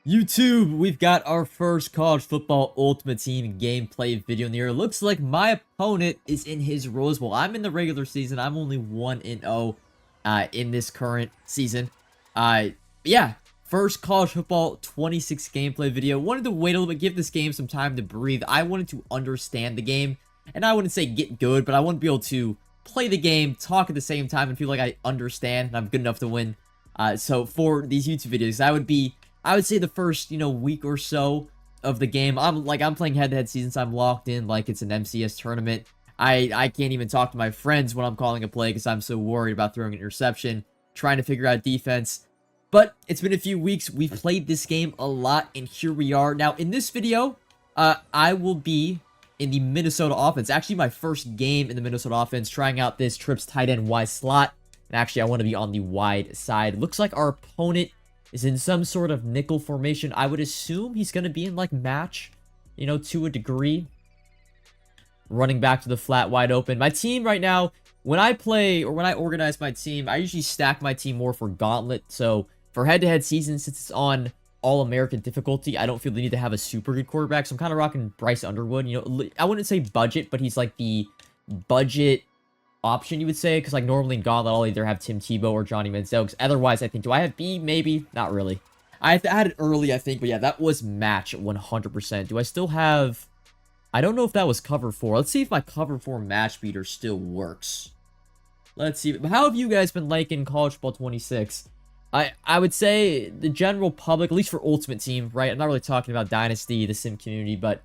YouTube, we've got our first college football Ultimate Team gameplay video in the air. Looks like my opponent is in his Rose Bowl. I'm in the regular season. I'm only 1-0 in this current season. Yeah, first college football 26 gameplay video. Wanted to wait a little bit, give this game some time to breathe. I wanted to understand the game, and I wouldn't say get good, but I want to be able to play the game, talk at the same time, and feel like I understand and I'm good enough to win. So for these YouTube videos, I would say the first, week or so of the game, I'm playing head-to-head seasons. I'm locked in like it's an MCS tournament. I can't even talk to my friends when I'm calling a play because I'm so worried about throwing an interception, trying to figure out defense. But it's been a few weeks. We've played this game a lot, and here we are. Now, in this video, I will be in the Minnesota offense. Actually, my first game in the Minnesota offense, trying out this Trips tight end Y slot. And actually, I want to be on the wide side. Looks like our opponent is in some sort of nickel formation. I would assume he's going to be in, like, match, to a degree. Running back to the flat wide open. My team right now, when I play, or when I organize my team, I usually stack my team more for Gauntlet. So, for head-to-head season, since it's on All-American difficulty, I don't feel the need to have a super good quarterback. So, I'm kind of rocking Bryce Underwood. I wouldn't say budget, but he's, like, the budget option, you would say, because like normally in Gauntlet I'll either have Tim Tebow or Johnny Manziel, because otherwise I think, do I have B? Maybe, not really. I had it early, I think, but yeah, that was match 100%. Do I still have, I don't know if that was cover 4. Let's see if my cover 4 match beater still works. Let's see. How have you guys been liking College Football 26? I would say the general public, at least for Ultimate Team, right? I'm not really talking about Dynasty, the sim community, but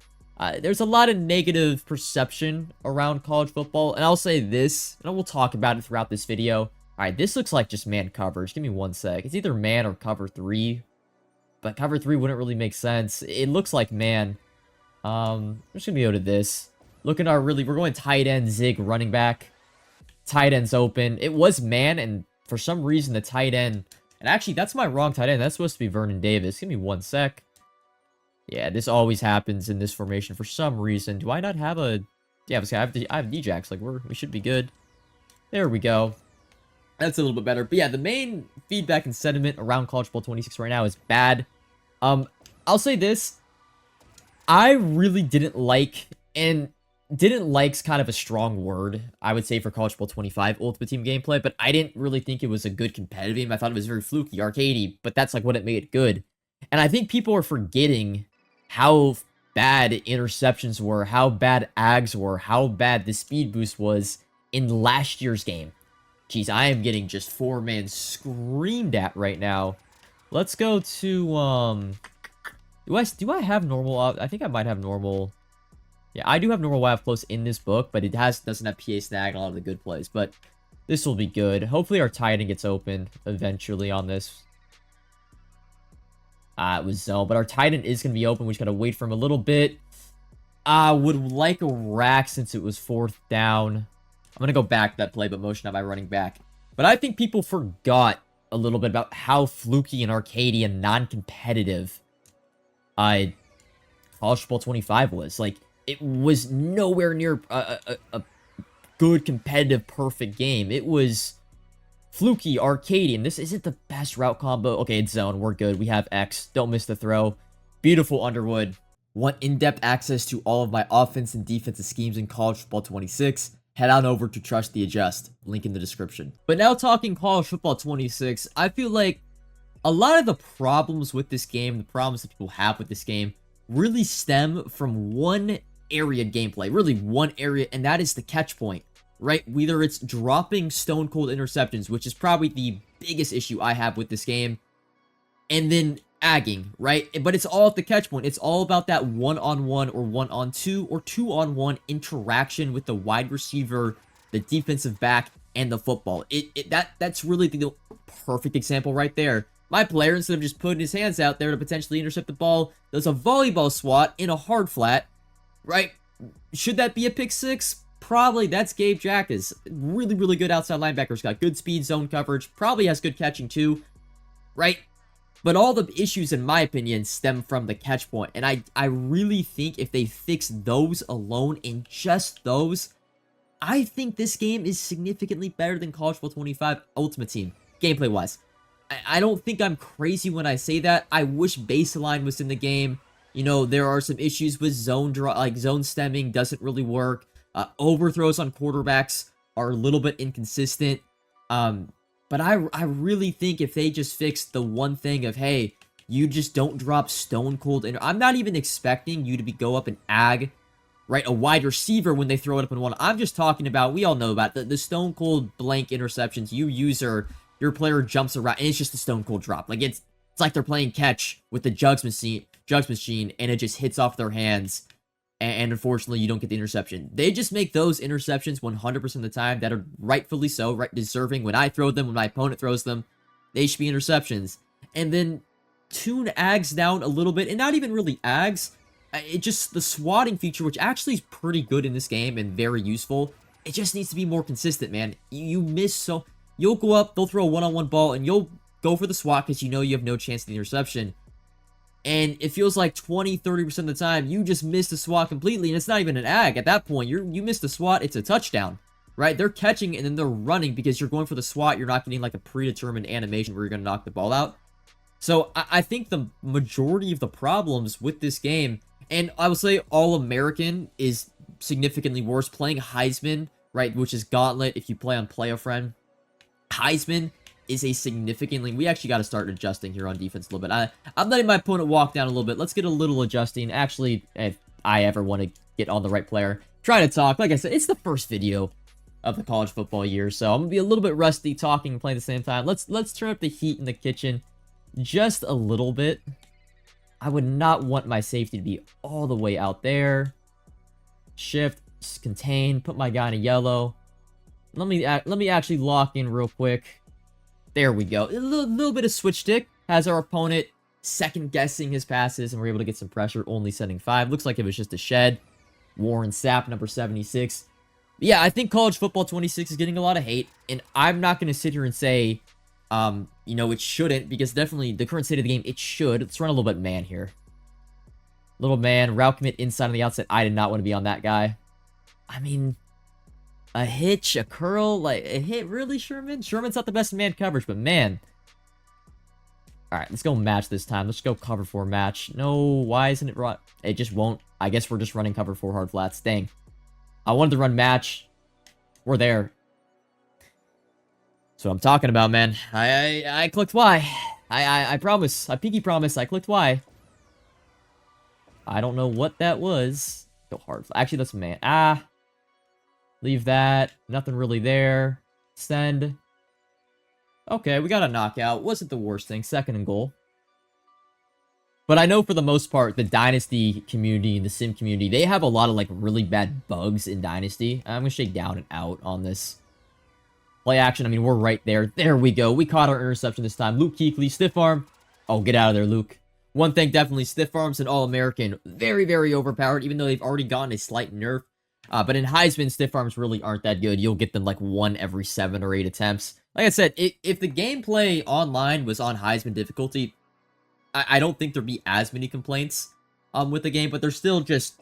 there's a lot of negative perception around college football, and I'll say this, and we'll talk about it throughout this video. All right, this looks like just man coverage. Give me one sec. It's either man or cover 3, but cover 3 wouldn't really make sense. It looks like man. I'm just gonna be able to this. Look at our we're going tight end, zig, running back. Tight end's open. It was man, and for some reason the tight end, and actually that's my wrong tight end. That's supposed to be Vernon Davis. Give me one sec. Yeah, this always happens in this formation for some reason. Do I not have a... Yeah, I have D-Jacks. Like, we should be good. There we go. That's a little bit better. But yeah, the main feedback and sentiment around College Football 26 right now is bad. I'll say this. I really didn't like, and didn't like's kind of a strong word, I would say, for College Football 25 Ultimate Team gameplay, but I didn't really think it was a good competitive game. I thought it was very fluky, arcadey, but that's like what it made it good. And I think people are forgetting how bad interceptions were, how bad ags were, how bad the speed boost was in last year's game. Jeez, I am getting just 4-man screamed at right now. Let's go to, do I have normal? I think I might have normal. Yeah, I do have normal WAV close in this book, but it doesn't have PA snag and a lot of the good plays. But this will be good. Hopefully our tight end gets open eventually on this. It was zone, but our tight end is going to be open. We just got to wait for him a little bit. I would like a rack since it was 4th down. I'm going to go back to that play, but motion out my running back. But I think people forgot a little bit about how fluky and arcadey and non-competitive College Football 25 was. Like, it was nowhere near a good, competitive, perfect game. It was fluky, arcadey, and this isn't the best route combo. Okay, it's zone. We're good. We have X. Don't miss the throw. Beautiful Underwood. Want in-depth access to all of my offense and defensive schemes in College Football 26? Head on over to Trust the Adjust. Link in the description. But now talking College Football 26, I feel like a lot of the problems with this game, the problems that people have with this game, really stem from one area gameplay. Really one area, and that is the catch point. Right, whether it's dropping stone cold interceptions, which is probably the biggest issue I have with this game, and then agging, right? But it's all at the catch point. It's all about that one-on-one or one-on-two or two-on-one interaction with the wide receiver, the defensive back, and the football. That's really the perfect example right there. My player, instead of just putting his hands out there to potentially intercept the ball, does a volleyball swat in a hard flat, right? Should that be a pick 6? Probably. That's Gabe Jackas. Really, really good outside linebacker. He's got good speed, zone coverage. Probably has good catching too, right? But all the issues, in my opinion, stem from the catch point. And I really think if they fix those alone, and just those, I think this game is significantly better than College Football 25 Ultimate Team, gameplay-wise. I don't think I'm crazy when I say that. I wish baseline was in the game. You know, there are some issues with zone draw, like zone stemming doesn't really work. Overthrows on quarterbacks are a little bit inconsistent. But I really think if they just fix the one thing of, hey, you just don't drop stone cold. And I'm not even expecting you to go up and ag, right, a wide receiver when they throw it up in one. I'm just talking about, we all know about the stone cold blank interceptions. You user, your player jumps around, and it's just a stone cold drop. Like it's like they're playing catch with the jugs machine, and it just hits off their hands. And unfortunately, you don't get the interception. They just make those interceptions 100% of the time that are rightfully so, right, deserving. When I throw them, when my opponent throws them, they should be interceptions. And then tune ags down a little bit, and not even really ags. It just, the swatting feature, which actually is pretty good in this game and very useful, it just needs to be more consistent, man. You miss so... You'll go up, they'll throw a one-on-one ball, and you'll go for the swat because you know you have no chance of the interception. And it feels like 20-30% of the time, you just miss the swat completely, and it's not even an ag. At that point, you miss the swat, it's a touchdown, right? They're catching, and then they're running because you're going for the swat. You're not getting like a predetermined animation where you're going to knock the ball out. So I think the majority of the problems with this game, and I would say All-American is significantly worse. Playing Heisman, right, which is Gauntlet if you play on Play a Friend. Heisman is a significantly... We actually got to start adjusting here on defense a little bit. I'm letting my opponent walk down a little bit. Let's get a little adjusting. Actually, if I ever want to get on the right player, try to talk. Like I said, it's the first video of the college football year, so I'm going to be a little bit rusty talking and playing at the same time. Let's turn up the heat in the kitchen just a little bit. I would not want my safety to be all the way out there. Shift, contain, put my guy in a yellow. Let me actually lock in real quick. There we go. A little bit of switch stick has our opponent second guessing his passes, and we're able to get some pressure, only sending 5. Looks like it was just a shed. Warren Sapp, number 76. Yeah, I think college football 26 is getting a lot of hate, and I'm not going to sit here and say, you know, it shouldn't, because definitely the current state of the game, it should. Let's run a little bit man here. Little man, route commit inside on the outset. I did not want to be on that guy. I mean, a hitch, a curl, like a hit, really, Sherman? Sherman's not the best in man coverage, but man. All right, let's go match this time. Let's go cover 4 match. No, why isn't it run? It just won't. I guess we're just running cover 4 hard flats. Dang. I wanted to run match. We're there. That's what I'm talking about, man. I clicked Y. I promise. I pinky promise. I clicked Y. I don't know what that was. Go hard. Actually, that's man. Leave that. Nothing really there. Send. Okay, we got a knockout. Wasn't the worst thing. 2nd and goal. But I know for the most part, the Dynasty community and the Sim community, they have a lot of like really bad bugs in Dynasty. I'm going to shake down and out on this. Play action. I mean, we're right there. There we go. We caught our interception this time. Luke Kuechly, stiff arm. Oh, get out of there, Luke. One thing, definitely, stiff arms and All-American. Very, very overpowered, even though they've already gotten a slight nerf. But in Heisman, stiff arms really aren't that good. You'll get them like 1 every 7 or 8 attempts. Like I said, if the gameplay online was on Heisman difficulty, I don't think there'd be as many complaints with the game, but there's still just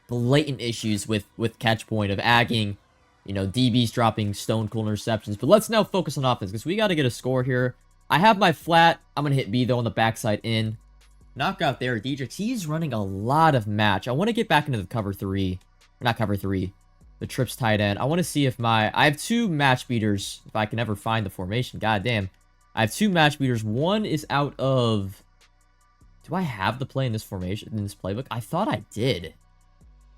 blatant issues with catch point of agging, you know, DBs dropping stone cold interceptions. But let's now focus on offense, because we got to get a score here. I have my flat. I'm going to hit B, though, on the backside in. Knockout there, Dietrich. He's running a lot of match. I want to get back into the cover 3. Or not cover 3. The trips tight end. I want to see if I have 2 match beaters, if I can ever find the formation. God damn. I have 2 match beaters. One is out of... Do I have the play in this formation, in this playbook? I thought I did.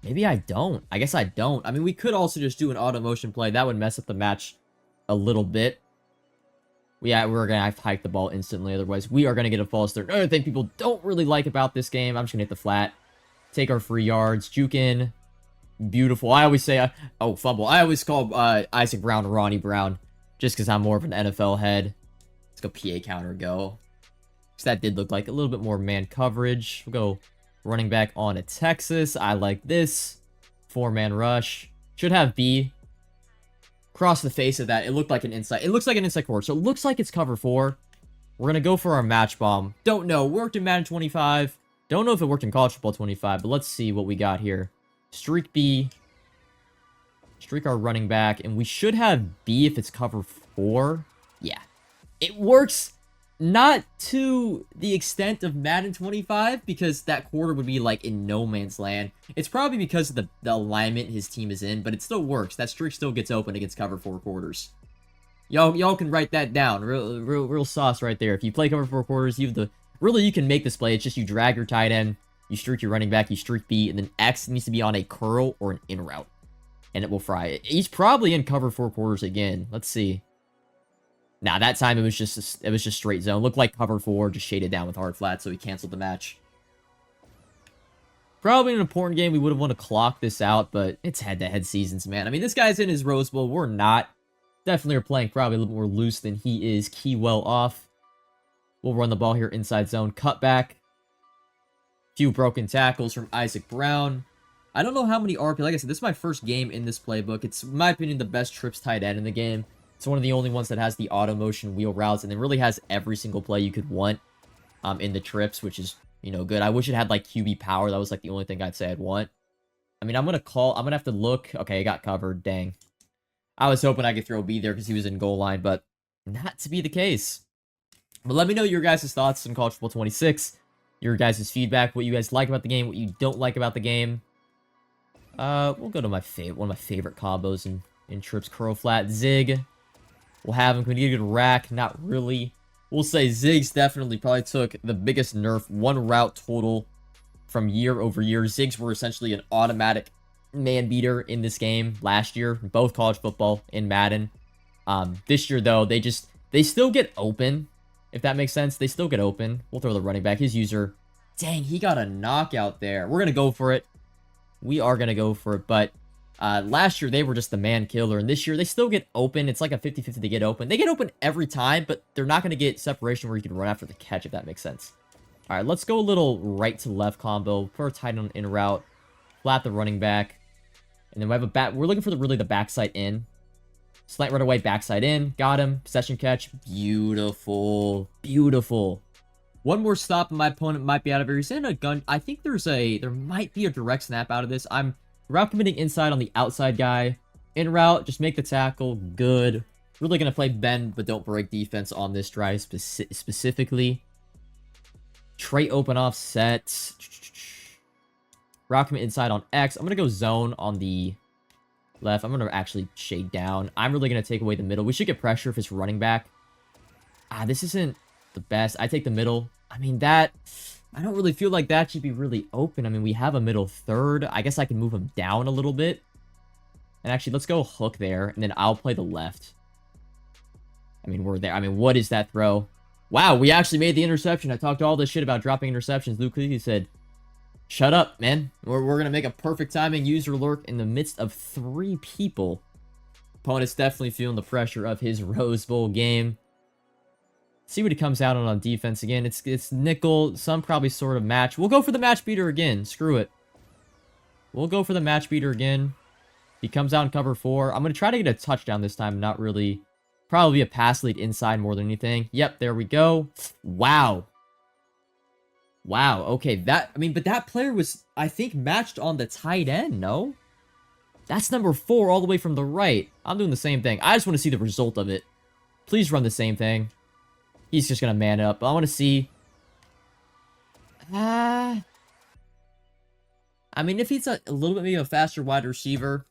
Maybe I don't. I guess I don't. I mean, we could also just do an auto motion play. That would mess up the match a little bit. Yeah, we're going to have to hike the ball instantly. Otherwise, we are going to get a false start. Another thing people don't really like about this game. I'm just going to hit the flat. Take our free yards. Juke in. Beautiful. I always say, oh, fumble. I always call Isaac Brown Ronnie Brown. Just because I'm more of an NFL head. Let's go PA counter go. Because that did look like a little bit more man coverage. We'll go running back on to Texas. I like this. 4-man rush. Should have B. Across the face of that, it looked like an inside. It looks like an inside corner, so it looks like it's cover 4. We're going to go for our match bomb. Don't know. Worked in Madden 25. Don't know if it worked in College Football 25, but let's see what we got here. Streak B. Streak our running back, and we should have B if it's cover 4. Yeah. It works not to the extent of Madden 25, because that quarter would be like in no man's land. It's probably because of the alignment his team is in, but it still works. That streak still gets open against cover 4 quarters. Y'all can write that down. Real sauce right there. If you play cover 4 quarters, you have the... Really, you can make this play. It's just you drag your tight end, you streak your running back, you streak B, and then X needs to be on a curl or an in route. And it will fry. He's probably in cover 4 quarters again. Let's see. Nah, that time it was just straight zone. Looked like cover 4, just shaded down with hard flat, so he canceled the match. Probably an important game. We would have want to clock this out, but it's head-to-head seasons, man. I mean, this guy's in his Rose Bowl. We're not. Definitely are playing probably a little more loose than he is. Key well off. We'll run the ball here inside zone. Cutback. Few broken tackles from Isaac Brown. I don't know how many RP. Like I said, this is my first game in this playbook. It's, in my opinion, the best trips tight end in the game. It's one of the only ones that has the auto motion wheel routes, and it really has every single play you could want in the trips, which is, you know, good. I wish it had, like, QB power. That was, like, the only thing I'd say I'd want. I mean, I'm going to have to look. Okay, I got covered. Dang. I was hoping I could throw B there because he was in goal line, but not to be the case. But let me know your guys' thoughts on College Football 26, your guys' feedback, what you guys like about the game, what you don't like about the game. We'll go to my one of my favorite combos in trips, curl flat, zig. We'll have him. Can we get a good rack? Not really. We'll say Zigs definitely probably took the biggest nerf, one route total from year over year. Zigs were essentially an automatic man beater in this game last year, both college football and Madden. This year, though, they still get open, if that makes sense. They still get open. We'll throw the running back. His user, dang, he got a knockout there. We're going to go for it. We are going to go for it, but last year, they were just the man killer, and this year, they still get open. It's like a 50-50 to get open. They get open every time, but they're not going to get separation where you can run after the catch, if that makes sense. All right, let's go a little right to left combo. Put our tight end in route. Flat the running back. And then we have a back. We're looking for the backside in. Slant right away, backside in. Got him. Possession catch. Beautiful. Beautiful. One more stop and my opponent might be out of here. He's in a gun. I think there might be a direct snap out of this. I'm route committing inside on the outside guy. In route, just make the tackle. Good. Really going to play bend, but don't break defense on this drive specifically. Trait open offset. Route commit inside on X. I'm going to go zone on the left. I'm going to actually shade down. I'm really going to take away the middle. We should get pressure if it's running back. This isn't the best. I take the middle. I mean, I don't really feel like that should be really open. I mean, we have a middle third. I guess I can move him down a little bit. And actually, let's go hook there, and then I'll play the left. I mean, we're there. I mean, what is that throw? Wow, we actually made the interception. I talked all this shit about dropping interceptions. Luke Lee said, shut up, man. We're going to make a perfect timing user lurk in the midst of 3 people. Opponent's definitely feeling the pressure of his Rose Bowl game. See what he comes out on defense again. It's nickel, some probably sort of match. We'll go for the match beater again. Screw it. We'll go for the match beater again. He comes out in cover 4. I'm going to try to get a touchdown this time. Not really. Probably a pass lead inside more than anything. Yep, there we go. Wow. Wow, okay, but that player was, I think, matched on the tight end, no? That's number 4 all the way from the right. I'm doing the same thing. I just want to see the result of it. Please run the same thing. He's just going to man up. I want to see... I mean, if he's a little bit maybe a faster wide receiver,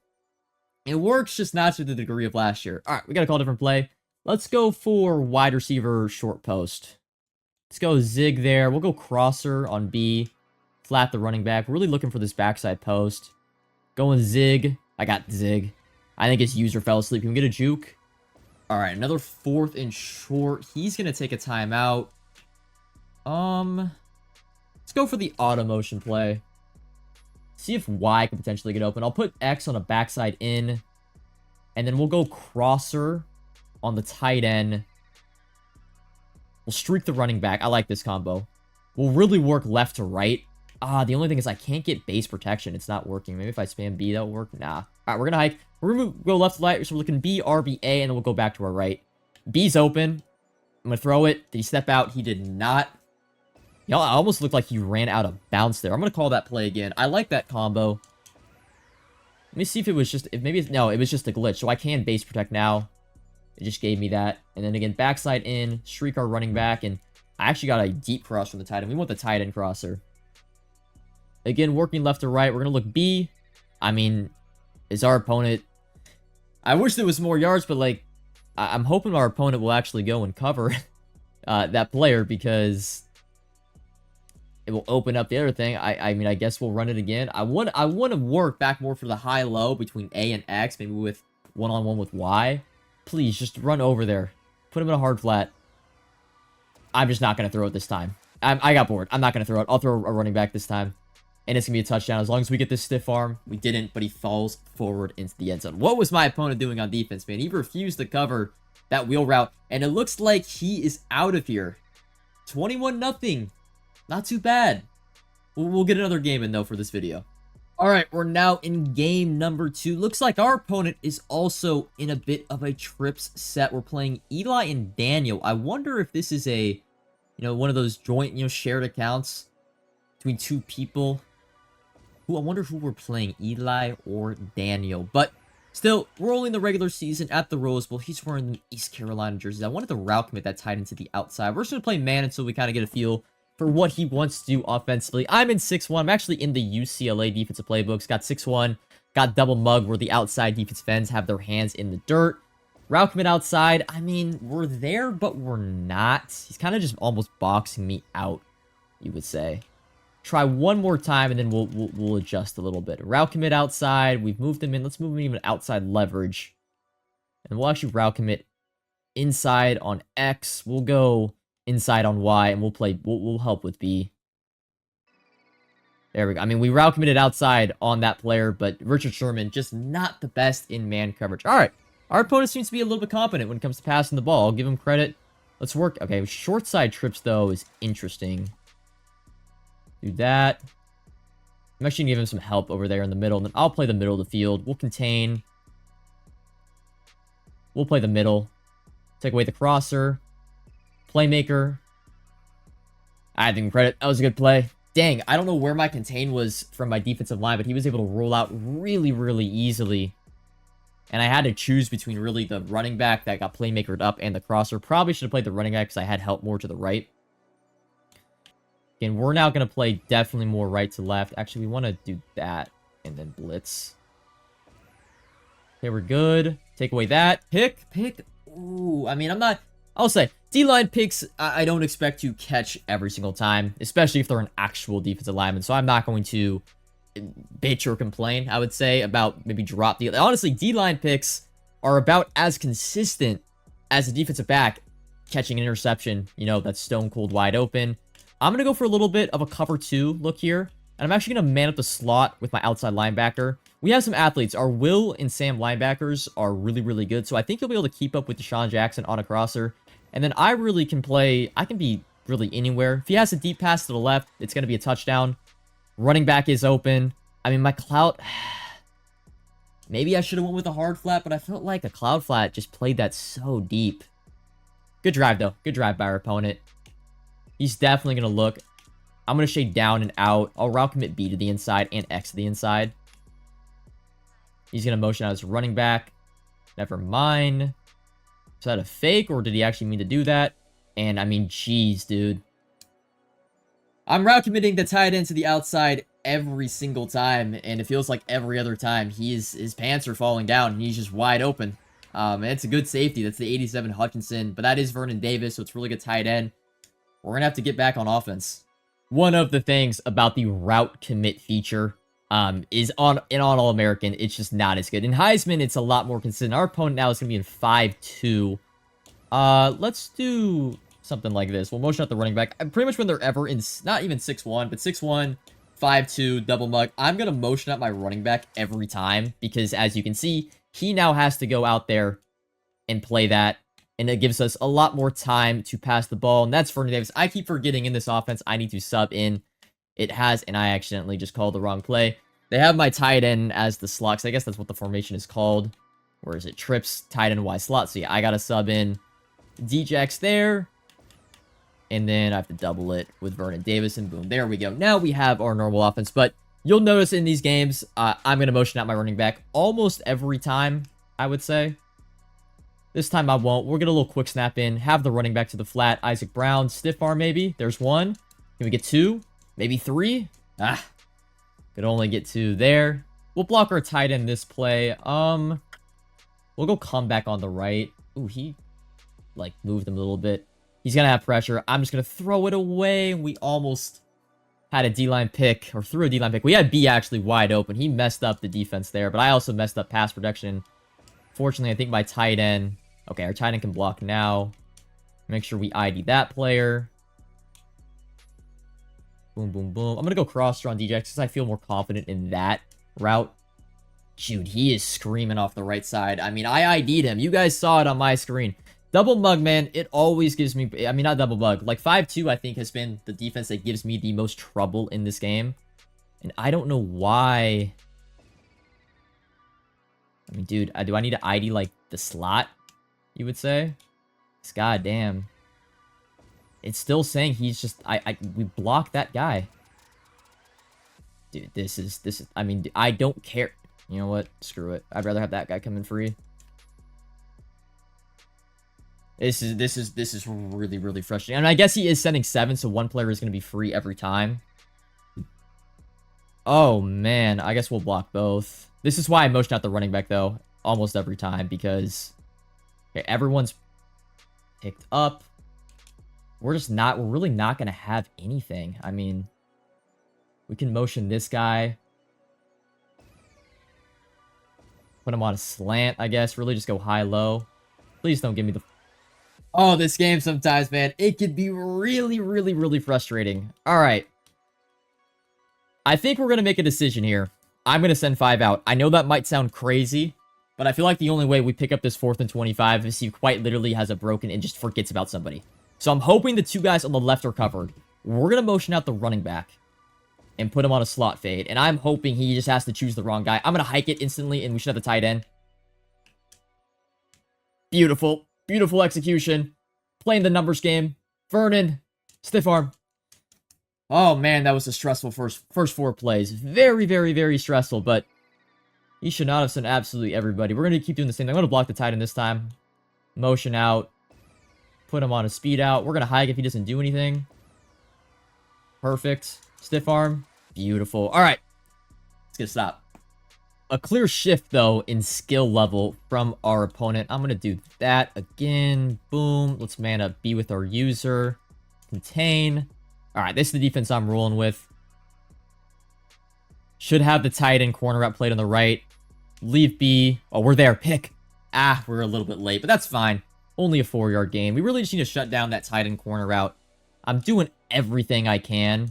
it works, just not to the degree of last year. All right, we got to call a different play. Let's go for wide receiver short post. Let's go zig there. We'll go crosser on B. Flat the running back. We're really looking for this backside post. Going zig. I got zig. I think his user fell asleep. Can we get a juke? All right, another 4th and short. He's going to take a timeout. Let's go for the auto motion play. See if Y can potentially get open. I'll put X on a backside in. And then we'll go crosser on the tight end. We'll streak the running back. I like this combo. We'll really work left to right. The only thing is I can't get base protection. It's not working. Maybe if I spam B, that'll work. Nah. All right, we're going to hike. We're going to go left to right. So we're looking B, R, B, A, and then we'll go back to our right. B's open. I'm going to throw it. Did he step out? He did not. You know, it almost looked like he ran out of bounds there. I'm going to call that play again. I like that combo. Let me see if it was just... no, it was just a glitch. So I can base protect now. It just gave me that. And then again, backside in, streak our running back, and I actually got a deep cross from the tight end. We want the tight end crosser. Again, working left to right. We're going to look B. I mean, is our opponent... I wish there was more yards, but, like, I'm hoping our opponent will actually go and cover that player, because it will open up the other thing. I mean, I guess we'll run it again. I want to work back more for the high-low between A and X, maybe with one-on-one with Y. Please, just run over there. Put him in a hard flat. I'm just not going to throw it this time. I got bored. I'm not going to throw it. I'll throw a running back this time. And it's going to be a touchdown as long as we get this stiff arm. We didn't, but he falls forward into the end zone. What was my opponent doing on defense, man? He refused to cover that wheel route. And it looks like he is out of here. 21-0. Not too bad. We'll get another game in, though, for this video. Alright, we're now in game number 2. Looks like our opponent is also in a bit of a trips set. We're playing Eli and Daniel. I wonder if this is a, one of those joint, shared accounts between two people. I wonder who we're playing, Eli or Daniel. But still, we're only in the regular season at the Rose Bowl. He's wearing the East Carolina jerseys. I wanted to route commit that tight end to the outside. We're just going to play man until we kind of get a feel for what he wants to do offensively. I'm in 6-1. I'm actually in the UCLA defensive playbooks. Got 6-1. Got double mug where the outside defensive ends have their hands in the dirt. Route commit outside. I mean, we're there, but we're not. He's kind of just almost boxing me out, you would say. Try one more time, and then we'll adjust a little bit. Route commit outside. We've moved him in. Let's move him even outside leverage. And we'll actually route commit inside on X. We'll go inside on Y, and we'll help with B. There we go. I mean, we route committed outside on that player, but Richard Sherman just not the best in man coverage. All right. Our opponent seems to be a little bit competent when it comes to passing the ball. I'll give him credit. Let's work. Okay, short side trips, though, is interesting. Do that. I'm actually going to give him some help over there in the middle, and then I'll play the middle of the field. We'll contain. We'll play the middle. Take away the crosser. Playmaker. I give him credit. That was a good play. Dang, I don't know where my contain was from my defensive line, but he was able to roll out really, really easily. And I had to choose between really the running back that got playmakered up and the crosser. Probably should have played the running back because I had help more to the right. Again, we're now going to play definitely more right to left. Actually, we want to do that and then blitz. Okay, we're good. Take away that. Pick. Ooh, I mean, I'll say, D-line picks, I don't expect to catch every single time, especially if they're an actual defensive lineman. So I'm not going to bitch or complain, I would say, about maybe drop the... Honestly, D-line picks are about as consistent as a defensive back catching an interception, that's stone cold wide open. I'm going to go for a little bit of a cover 2 look here. And I'm actually going to man up the slot with my outside linebacker. We have some athletes. Our Will and Sam linebackers are really, really good. So I think you'll be able to keep up with Deshaun Jackson on a crosser. And then I really can play... I can be really anywhere. If he has a deep pass to the left, it's going to be a touchdown. Running back is open. I mean, my cloud... Maybe I should have went with a hard flat, but I felt like a cloud flat just played that so deep. Good drive, though. Good drive by our opponent. He's definitely going to look. I'm going to shade down and out. I'll route commit B to the inside and X to the inside. He's going to motion out his running back. Never mind. Is that a fake, or did he actually mean to do that? And, I mean, jeez, dude. I'm route committing the tight end to the outside every single time, and it feels like every other time his pants are falling down, and he's just wide open. And it's a good safety. That's the 87 Hutchinson, but that is Vernon Davis, so it's really good tight end. We're going to have to get back on offense. One of the things about the route commit feature is on All-American, it's just not as good. In Heisman, it's a lot more consistent. Our opponent now is going to be in 5-2. Let's do something like this. We'll motion out the running back. Pretty much when they're ever in, not even 6-1, but 6-1, 5-2, double mug. I'm going to motion out my running back every time because, as you can see, he now has to go out there and play that. And it gives us a lot more time to pass the ball. And that's Vernon Davis. I keep forgetting in this offense, I need to sub in. It has, and I accidentally just called the wrong play. They have my tight end as the slot. I guess that's what the formation is called. Where is it? Trips, tight end, Y slot. So yeah, I got to sub in Djax there. And then I have to double it with Vernon Davis, and boom, there we go. Now we have our normal offense. But you'll notice in these games, I'm going to motion out my running back almost every time, I would say. This time I won't. We'll get a little quick snap in. Have the running back to the flat. Isaac Brown. Stiff arm maybe. There's one. Can we get two? Maybe three? Ah. Could only get two there. We'll block our tight end this play. We'll go comeback on the right. Ooh, he, like, moved him a little bit. He's gonna have pressure. I'm just gonna throw it away. We almost had a D-line pick, or threw a D-line pick. We had B actually wide open. He messed up the defense there, but I also messed up pass protection. Fortunately, I think my tight end... Okay, our tight end can block now. Make sure we ID that player. Boom, boom, boom. I'm gonna go cross draw on DJ because I feel more confident in that route. Dude, he is screaming off the right side. I mean, I ID'd him. You guys saw it on my screen. Double mug, man, it always gives me... I mean, not double mug. Like, 5-2, I think, has been the defense that gives me the most trouble in this game. And I don't know why... I mean, dude, do I need to ID, like, the slot, you would say? God damn. It's still saying he's just... we blocked that guy. Dude, this is... I mean, I don't care. You know what? Screw it. I'd rather have that guy come in free. This is really, really frustrating. I mean, I guess he is sending 7, so one player is going to be free every time. Oh, man. I guess we'll block both. This is why I motion out the running back, though, almost every time, because okay, everyone's picked up. We're really not going to have anything. I mean, we can motion this guy. Put him on a slant, I guess. Really just go high-low. Please don't give me the... Oh, this game sometimes, man. It could be really, really, really frustrating. All right. I think we're going to make a decision here. I'm going to send 5 out. I know that might sound crazy, but I feel like the only way we pick up this 4th and 25 is he quite literally has a broken and just forgets about somebody. So I'm hoping the 2 guys on the left are covered. We're going to motion out the running back and put him on a slot fade. And I'm hoping he just has to choose the wrong guy. I'm going to hike it instantly, and we should have the tight end. Beautiful. Beautiful execution. Playing the numbers game. Vernon. Stiff arm. Oh, man, that was a stressful first 4 plays. Very, very, very stressful, but he should not have sent absolutely everybody. We're going to keep doing the same thing. I'm going to block the tight end this time. Motion out. Put him on a speed out. We're going to hike if he doesn't do anything. Perfect. Stiff arm. Beautiful. All right. Let's get a stop. A clear shift, though, in skill level from our opponent. I'm going to do that again. Boom. Let's man up B with our user. Contain. All right, this is the defense I'm rolling with. Should have the tight end corner route played on the right. Leave B. Oh, we're there. Pick. Ah, we're a little bit late, but that's fine. Only a 4-yard gain. We really just need to shut down that tight end corner route. I'm doing everything I can.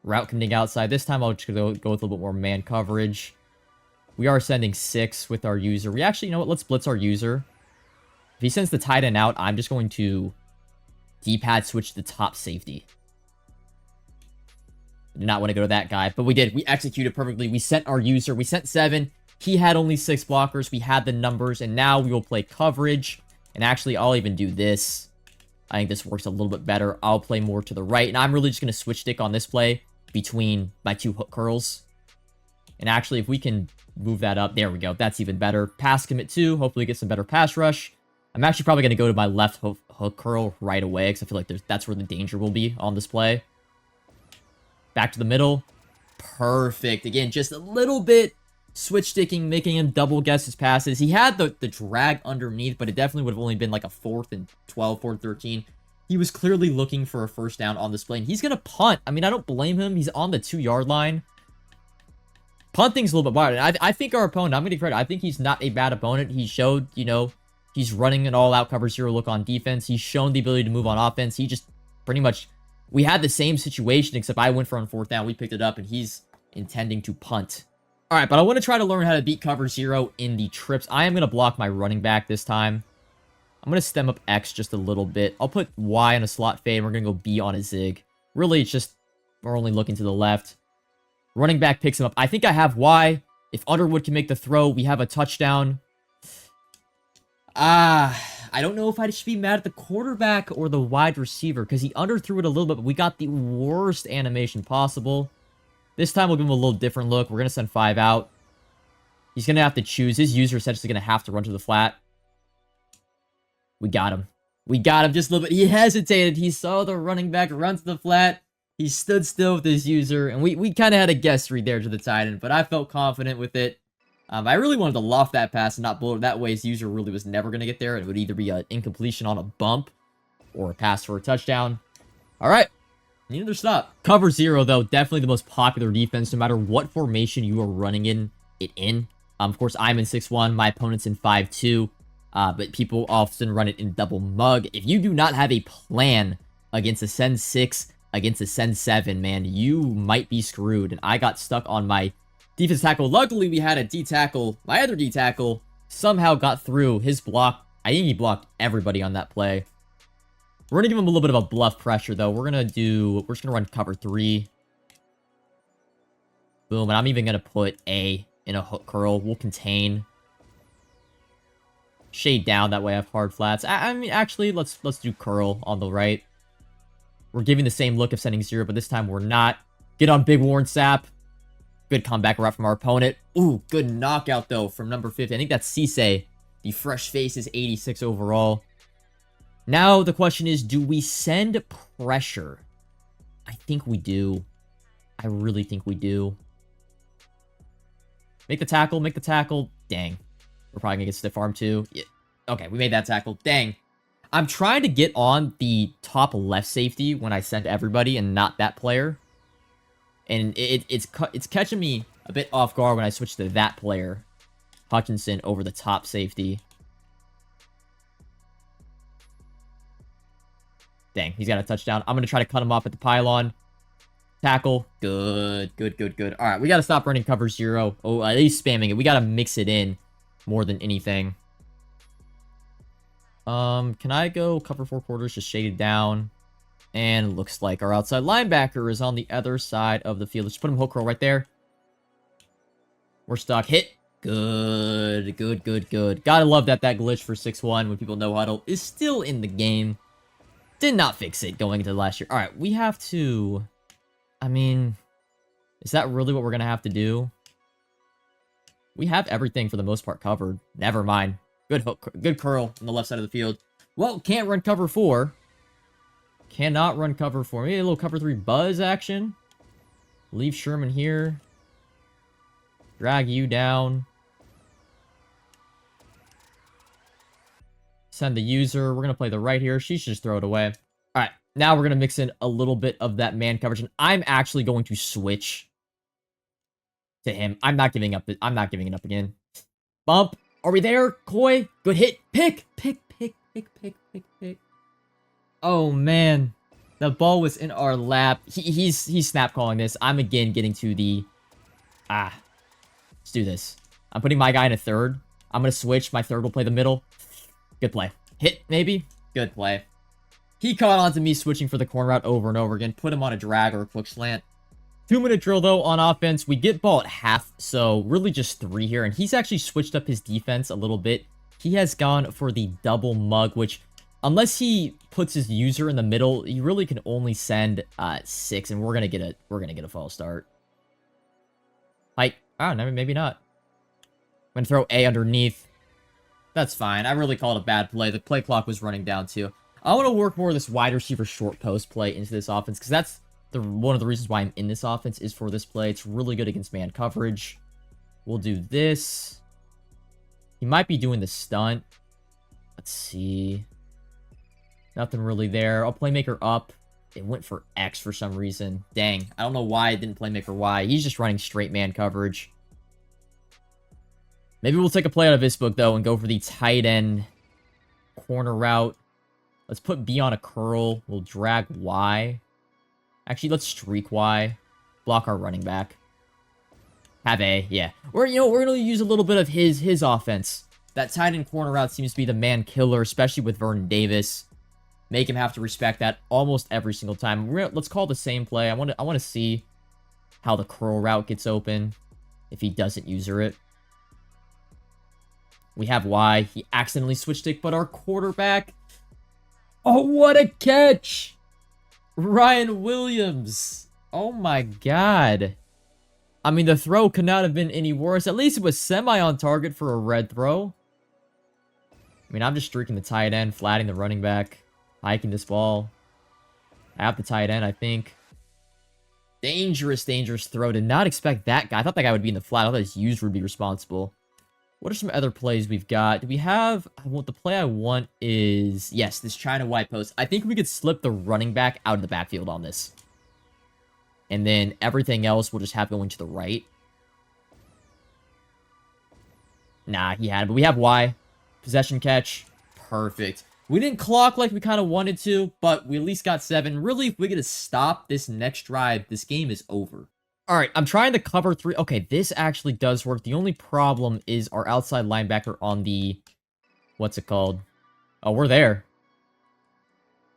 Route coming outside. This time I'll just go with a little bit more man coverage. We are sending 6 with our user. We actually, you know what? Let's blitz our user. If he sends the tight end out, I'm just going to D-pad switch to the top safety. Did not want to go to that guy, but we did. We executed perfectly. We sent our user. We sent 7. He had only 6 blockers. We had the numbers, and now we will play coverage. And actually, I'll even do this. I think this works a little bit better. I'll play more to the right, and I'm really just going to switch stick on this play between my 2 hook curls. And actually, if we can move that up, there we go. That's even better. Pass commit 2. Hopefully get some better pass rush. I'm actually probably going to go to my left hook curl right away, because I feel like that's where the danger will be on this play. Back to the middle. Perfect. Again, just a little bit switch sticking, making him double guess his passes. He had the drag underneath, but it definitely would have only been like a 4th and 12, 4th and 13. He was clearly looking for a first down on this play, and he's going to punt. I mean, I don't blame him. He's on the 2-yard line. Punting's a little bit wild. I think our opponent, I'm going to give credit, I think he's not a bad opponent. He showed, you know, he's running an all-out cover 0 look on defense. He's shown the ability to move on offense. He just pretty much... We had the same situation, except I went for on 4th down. We picked it up, and he's intending to punt. All right, but I want to try to learn how to beat cover 0 in the trips. I am going to block my running back this time. I'm going to stem up X just a little bit. I'll put Y on a slot fade, and we're going to go B on a zig. Really, it's just we're only looking to the left. Running back picks him up. I think I have Y. If Underwood can make the throw, we have a touchdown. I don't know if I should be mad at the quarterback or the wide receiver, because he underthrew it a little bit, but we got the worst animation possible. This time, we'll give him a little different look. We're going to send 5 out. He's going to have to choose. His user is essentially going to have to run to the flat. We got him. We got him just a little bit. He hesitated. He saw the running back run to the flat. He stood still with his user, and we kind of had a guess read there to the tight end, but I felt confident with it. I really wanted to loft that pass and not blow it. That way his user really was never going to get there. It would either be an incompletion on a bump or a pass for a touchdown. All right. Need another stop. Cover 0, though, definitely the most popular defense, no matter what formation you are running it in. Of course, I'm in 6-1. My opponent's in 5-2. But people often run it in double mug. If you do not have a plan against a Send 6, against a Send 7, man, you might be screwed. And I got stuck on my defense tackle. Luckily, we had a D tackle. My other D tackle somehow got through his block. I think he blocked everybody on that play. We're going to give him a little bit of a bluff pressure, though. We're just going to run cover 3. Boom. And I'm even going to put A in a hook curl. We'll contain. Shade down. That way I have hard flats. I mean, actually, let's do curl on the right. We're giving the same look of sending 0, but this time we're not. Get on Big Warren Sapp. Good comeback route from our opponent. Ooh, good knockout, though, from number 50. I think that's Cisse. The fresh face is 86 overall. Now, the question is, do we send pressure? I think we do. I really think we do. Make the tackle, make the tackle. Dang. We're probably going to get stiff arm, too. Yeah. Okay, we made that tackle. Dang. I'm trying to get on the top left safety when I send everybody and not that player. And it's catching me a bit off guard when I switch to that player. Hutchinson over the top safety. Dang, he's got a touchdown. I'm going to try to cut him off at the pylon. Tackle. Good, good, good, good. All right, we got to stop running cover 0. Oh, he's spamming it. We got to mix it in more than anything. Can I go cover 4 quarters, just shaded down? And looks like our outside linebacker is on the other side of the field. Let's put him hook roll right there. We're stuck. Hit. Good, good, good, good. Gotta love that glitch for 6-1 when people know huddle is still in the game. Did not fix it going into last year. All right, we have to... I mean, is that really what we're going to have to do? We have everything for the most part covered. Never mind. Good hook, good curl on the left side of the field. Well, can't run cover 4. Cannot run cover 4. Maybe a little cover 3 buzz action. Leave Sherman here. Drag you down. Send the user. We're going to play the right here. She should just throw it away. All right. Now we're going to mix in a little bit of that man coverage. And I'm actually going to switch to him. I'm not giving up. I'm not giving it up again. Bump. Are we there? Coy. Good hit. Pick. Pick, pick, pick, pick, pick, pick. Oh, man. The ball was in our lap. He's snap calling this. I'm again getting to the... Let's do this. I'm putting my guy in a third. I'm going to switch. My third will play the middle. Good play. Hit, maybe? Good play. He caught on to me switching for the corner route over and over again. Put him on a drag or a quick slant. 2-minute drill, though, on offense. We get ball at half, so really just 3 here. And he's actually switched up his defense a little bit. He has gone for the double mug, which, unless he puts his user in the middle, he really can only send 6, and we're gonna get a false start. Like, oh, no, maybe not. I'm gonna throw A underneath. That's fine. I really called a bad play. The play clock was running down, too. I want to work more of this wide receiver short post play into this offense, because that's one of the reasons why I'm in this offense is for this play. It's really good against man coverage. We'll do this. He might be doing the stunt. Let's see. Nothing really there. I'll playmaker up. It went for X for some reason. Dang. I don't know why it didn't playmaker Y. He's just running straight man coverage. Maybe we'll take a play out of this book, though, and go for the tight end corner route. Let's put B on a curl. We'll drag Y. Actually, let's streak Y. Block our running back. Have A, yeah. We're gonna use a little bit of his offense. That tight end corner route seems to be the man killer, especially with Vernon Davis. Make him have to respect that almost every single time. Let's call the same play. I want to see how the curl route gets open if he doesn't user it. We have Y. He accidentally switched it, but our quarterback... Oh, what a catch! Ryan Williams. Oh my god. I mean, the throw could not have been any worse. At least it was semi on target for a red throw. I mean, I'm just streaking the tight end, flatting the running back, hiking this ball. I have the tight end, I think. Dangerous, dangerous throw. Did not expect that guy. I thought that guy would be in the flat. I thought his user would be responsible. What are some other plays we've got? Do we have... the play I want is... Yes, this China wide post. I think we could slip the running back out of the backfield on this. And then everything else will just have going to the right. Nah, he had it. But we have Y. Possession catch. Perfect. We didn't clock like we kind of wanted to, but we at least got 7. Really, if we get to stop this next drive, this game is over. All right, I'm trying to cover 3. Okay, this actually does work. The only problem is our outside linebacker on the... What's it called? Oh, we're there.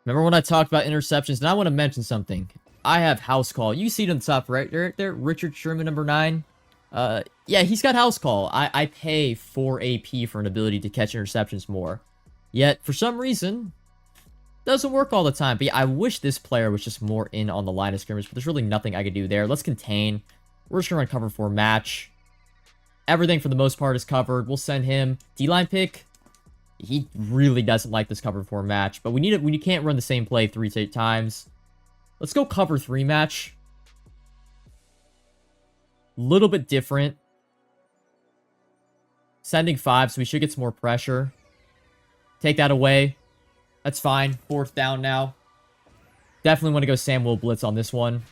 Remember when I talked about interceptions? And I want to mention something. I have house call. You see it on the top right there, Richard Sherman, number 9. Yeah, he's got house call. I pay 4 AP for an ability to catch interceptions more. Yet, for some reason, doesn't work all the time. But yeah, I wish this player was just more in on the line of scrimmage, but there's really nothing I could do there. Let's contain. We're just going to run cover 4 match. Everything for the most part is covered. We'll send him D-line pick. He really doesn't like this cover 4 match, but we need it when you can't run the same play 3 times. Let's go cover 3 match. Little bit different. Sending 5, so we should get some more pressure. Take that away. That's fine. 4th down now. Definitely want to go Samuel Blitz on this one.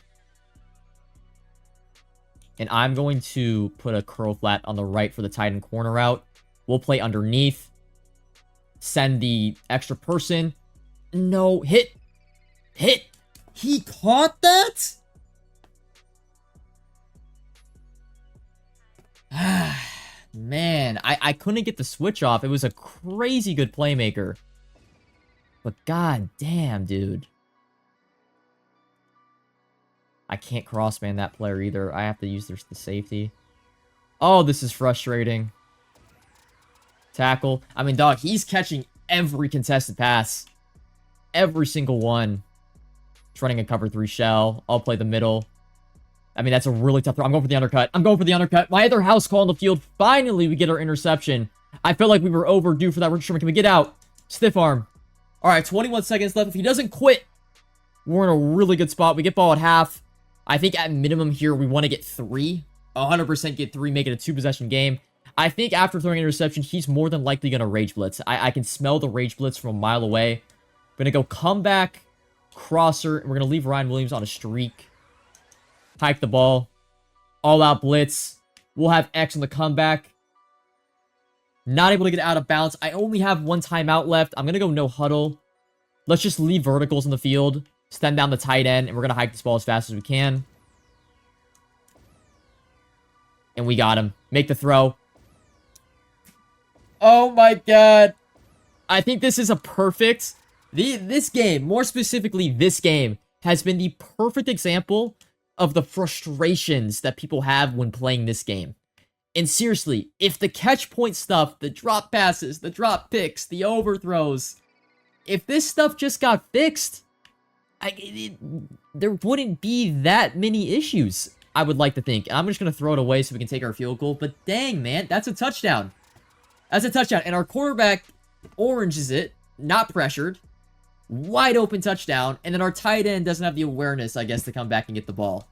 And I'm going to put a curl flat on the right for the tight end corner route. We'll play underneath. Send the extra person. No. Hit. Hit. He caught that? Man, I couldn't get the switch off. It was a crazy good playmaker. But god damn, dude. I can't crossman that player either. I have to use the safety. Oh, this is frustrating. Tackle. I mean, dog, he's catching every contested pass. Every single one. He's running a cover 3 shell. I'll play the middle. I mean, that's a really tough throw. I'm going for the undercut. I'm going for the undercut. My other house call on the field. Finally, we get our interception. I felt like we were overdue for that. Richard Sherman, can we get out? Stiff arm. All right, 21 seconds left. If he doesn't quit, we're in a really good spot. We get ball at half. I think at minimum here, we want to get 3. 100% get 3, make it a 2-possession game. I think after throwing an interception, he's more than likely going to rage blitz. I can smell the rage blitz from a mile away. We're going to go comeback, crosser, and we're going to leave Ryan Williams on a streak. Hike the ball. All out blitz. We'll have X on the comeback. Not able to get out of bounds. I only have 1 timeout left. I'm going to go no huddle. Let's just leave verticals in the field. Stem down the tight end. And we're going to hike this ball as fast as we can. And we got him. Make the throw. Oh my god. I think this is a perfect... This game, more specifically this game, has been the perfect example of the frustrations that people have when playing this game. And seriously, if the catch point stuff, the drop passes, the drop picks, the overthrows, if this stuff just got fixed, there wouldn't be that many issues, I would like to think. I'm just going to throw it away so we can take our field goal. But dang, man, that's a touchdown. That's a touchdown. And our quarterback oranges it, not pressured. Wide open touchdown. And then our tight end doesn't have the awareness, I guess, to come back and get the ball.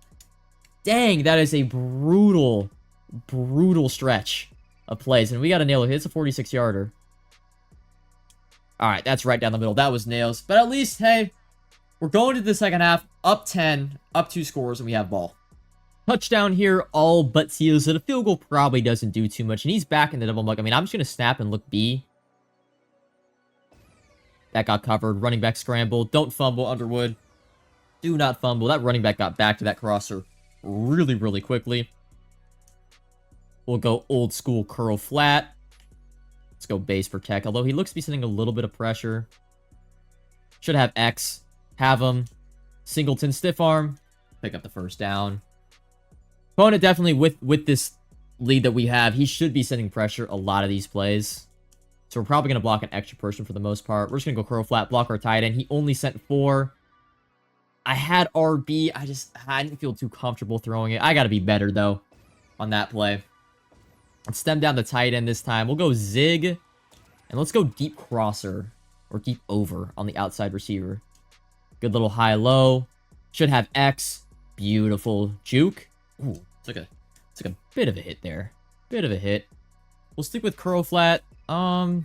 Dang, that is a brutal, brutal stretch of plays. And we got to nail it. It's a 46-yarder. All right, that's right down the middle. That was nails. But at least, hey, we're going to the second half. Up 10, up 2 scores, and we have ball. Touchdown here, all but seals it. A field goal probably doesn't do too much. And he's back in the double mug. I mean, I'm just going to snap and look B. That got covered. Running back scramble. Don't fumble, Underwood. Do not fumble. That running back got back to that crosser really, really quickly. We'll go old school curl flat. Let's go base protect. Although he looks to be sending a little bit of pressure. Should have X. Have him. Singleton stiff arm. Pick up the first down. Opponent definitely with this lead that we have, he should be sending pressure a lot of these plays. So we're probably going to block an extra person for the most part. We're just going to go curl flat, block our tight end. He only sent 4. I had RB. I didn't feel too comfortable throwing it. I got to be better, though, on that play. Let's stem down the tight end this time. We'll go zig. And let's go deep crosser or deep over on the outside receiver. Good little high-low. Should have X. Beautiful juke. Ooh, it's like a bit of a hit there. Bit of a hit. We'll stick with curl flat. I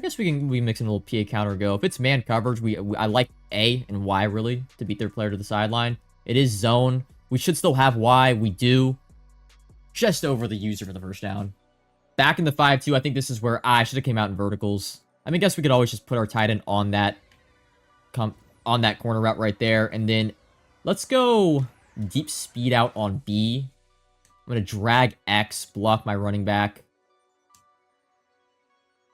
guess we mix in a little PA counter go. If it's man coverage, I like A and Y really to beat their player to the sideline. It is zone. We should still have Y. We do. Just over the user for the first down. Back in the 5-2, I think this is where I should have came out in verticals. I mean, I guess we could always just put our tight end on that corner route right there. And then let's go deep speed out on B. I'm going to drag X, block my running back.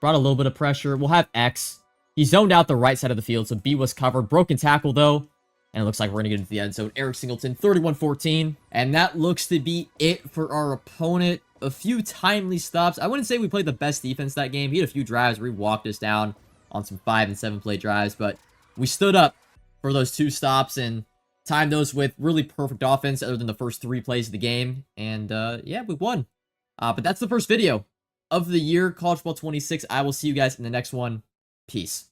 Brought a little bit of pressure. We'll have X. He zoned out the right side of the field, so B was covered. Broken tackle, though. And it looks like we're going to get into the end zone. Eric Singleton, 31-14. And that looks to be it for our opponent. A few timely stops. I wouldn't say we played the best defense that game. He had a few drives where he walked us down on some 5- and 7-play drives. But we stood up for those 2 stops and timed those with really perfect offense other than the first 3 plays of the game. And, yeah, we won. But that's the first video of the year, College Football 26. I will see you guys in the next one. Peace.